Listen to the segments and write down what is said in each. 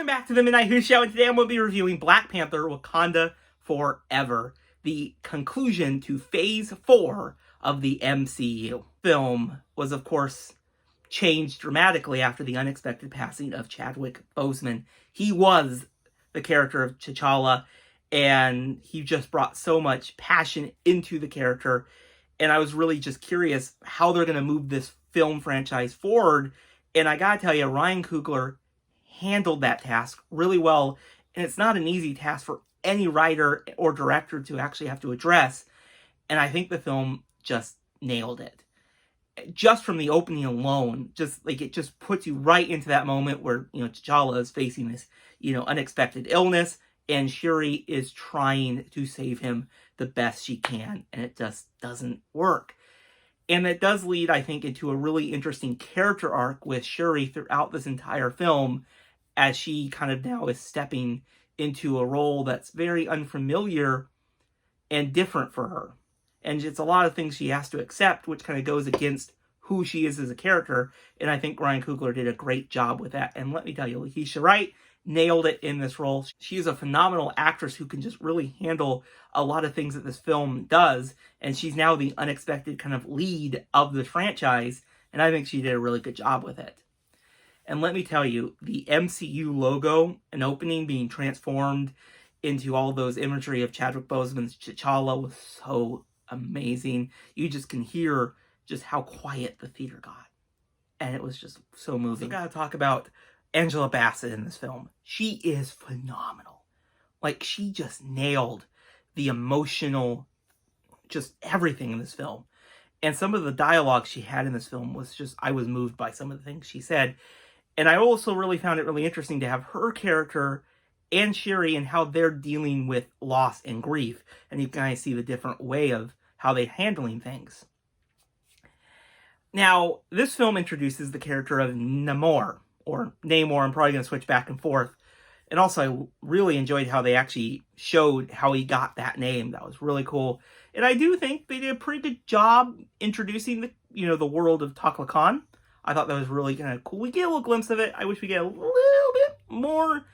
Welcome back to the Midnight Who Show, and today I'm going to be reviewing Black Panther: Wakanda Forever, the conclusion to Phase 4 of the MCU. Film was, of course, changed dramatically after the unexpected passing of Chadwick Boseman. He was the character of T'Challa, and he just brought so much passion into the character, and I was really just curious how they're going to move this film franchise forward, and I gotta tell you, Ryan Coogler handled that task really well, and it's not an easy task for any writer or director to actually have to address, and I think the film just nailed it. Just from the opening alone, just like it just puts you right into that moment where, T'Challa is facing this, unexpected illness, and Shuri is trying to save him the best she can, and it just doesn't work. And it does lead, I think, into a really interesting character arc with Shuri throughout this entire film, as she kind of now is stepping into a role that's very unfamiliar and different for her. And it's a lot of things she has to accept, which kind of goes against who she is as a character. And I think Ryan Coogler did a great job with that. And let me tell you, Letitia Wright nailed it in this role. She is a phenomenal actress who can just really handle a lot of things that this film does. And she's now the unexpected kind of lead of the franchise. And I think she did a really good job with it. And let me tell you, the MCU logo and opening being transformed into all those imagery of Chadwick Boseman's T'Challa was so amazing. You just can hear just how quiet the theater got. And it was just so moving. So I gotta talk about Angela Bassett in this film. She is phenomenal. Like, she just nailed the emotional, just everything in this film. And some of the dialogue she had in this film was just, I was moved by some of the things she said. And I also really found it really interesting to have her character and Shuri and how they're dealing with loss and grief. And you kind of see the different way of how they're handling things. Now, this film introduces the character of Namor, or Namor. I'm probably going to switch back and forth. And also, I really enjoyed how they actually showed how he got that name. That was really cool. And I do think they did a pretty good job introducing the world of Taklakan. I thought that was really kind of cool. We get a little glimpse of it. I wish we get a little bit more,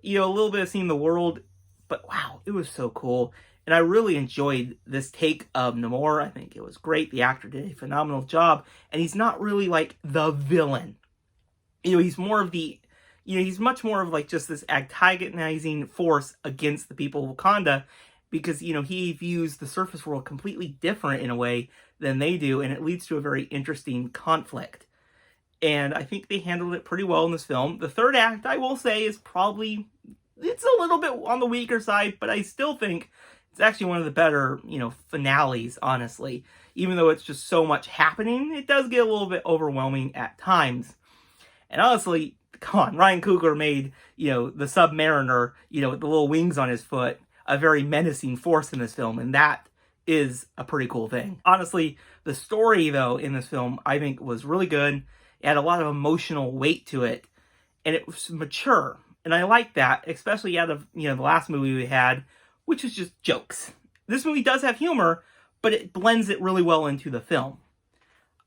a little bit of seeing the world. But wow, it was so cool. And I really enjoyed this take of Namor. I think it was great. The actor did a phenomenal job. And he's not really like the villain. He's more of the, he's much more of like just this antagonizing force against the people of Wakanda. Because, he views the surface world completely different in a way than they do. And it leads to a very interesting conflict. And I think they handled it pretty well in this film. The third act, I will say, is probably, it's a little bit on the weaker side, but I still think it's actually one of the better, finales, honestly. Even though it's just so much happening, it does get a little bit overwhelming at times. And honestly, come on, Ryan Coogler made, the Submariner, with the little wings on his foot, a very menacing force in this film, and that is a pretty cool thing. Honestly, the story, though, in this film, I think was really good. It had a lot of emotional weight to it, and it was mature. And I like that, especially out of, the last movie we had, which was just jokes. This movie does have humor, but it blends it really well into the film.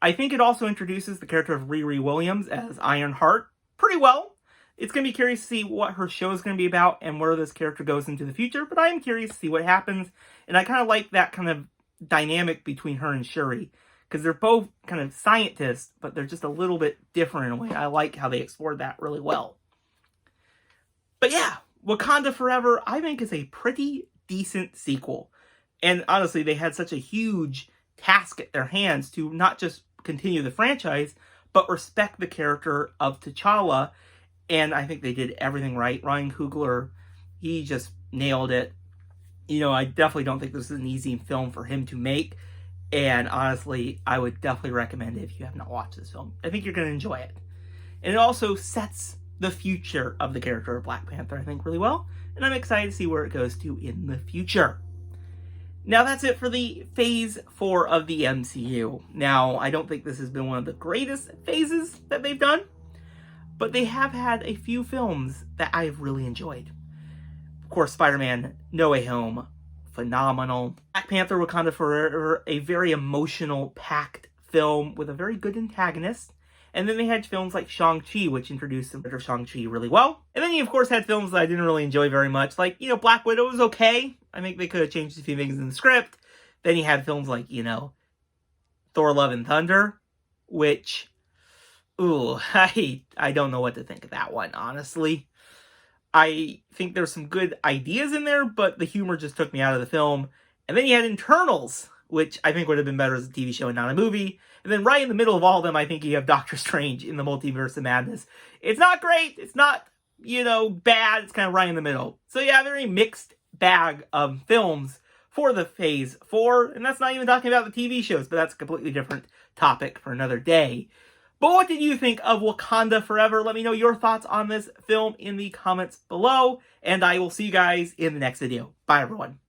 I think it also introduces the character of Riri Williams as Ironheart pretty well. It's going to be curious to see what her show is going to be about and where this character goes into the future, but I am curious to see what happens. And I kind of like that kind of dynamic between her and Shuri, because they're both kind of scientists, but they're just a little bit different in a way. I like how they explored that really well. But yeah, Wakanda Forever, I think, is a pretty decent sequel. And honestly, they had such a huge task at their hands to not just continue the franchise, but respect the character of T'Challa. And I think they did everything right. Ryan Coogler, he just nailed it. I definitely don't think this is an easy film for him to make. And honestly, I would definitely recommend it if you have not watched this film. I think you're going to enjoy it. And it also sets the future of the character of Black Panther, I think, really well. And I'm excited to see where it goes to in the future. Now, that's it for the Phase 4 of the MCU. Now, I don't think this has been one of the greatest phases that they've done, but they have had a few films that I've really enjoyed. Of course, Spider-Man No Way Home, phenomenal. Black Panther: Wakanda Forever, a very emotional, packed film with a very good antagonist. And then they had films like Shang-Chi, which introduced the Shang-Chi really well. And then you, of course, had films that I didn't really enjoy very much. Like, Black Widow was okay. I think they could have changed a few things in the script. Then you had films like, Thor Love and Thunder, which, I don't know what to think of that one, honestly. I think there's some good ideas in there, but the humor just took me out of the film. And then you had Internals, which I think would have been better as a TV show and not a movie. And then right in the middle of all of them, I think you have Doctor Strange in the Multiverse of Madness. It's not great. It's not, bad. It's kind of right in the middle. So yeah, very mixed bag of films for the Phase 4. And that's not even talking about the TV shows, but that's a completely different topic for another day. But what did you think of Wakanda Forever? Let me know your thoughts on this film in the comments below. And I will see you guys in the next video. Bye, everyone.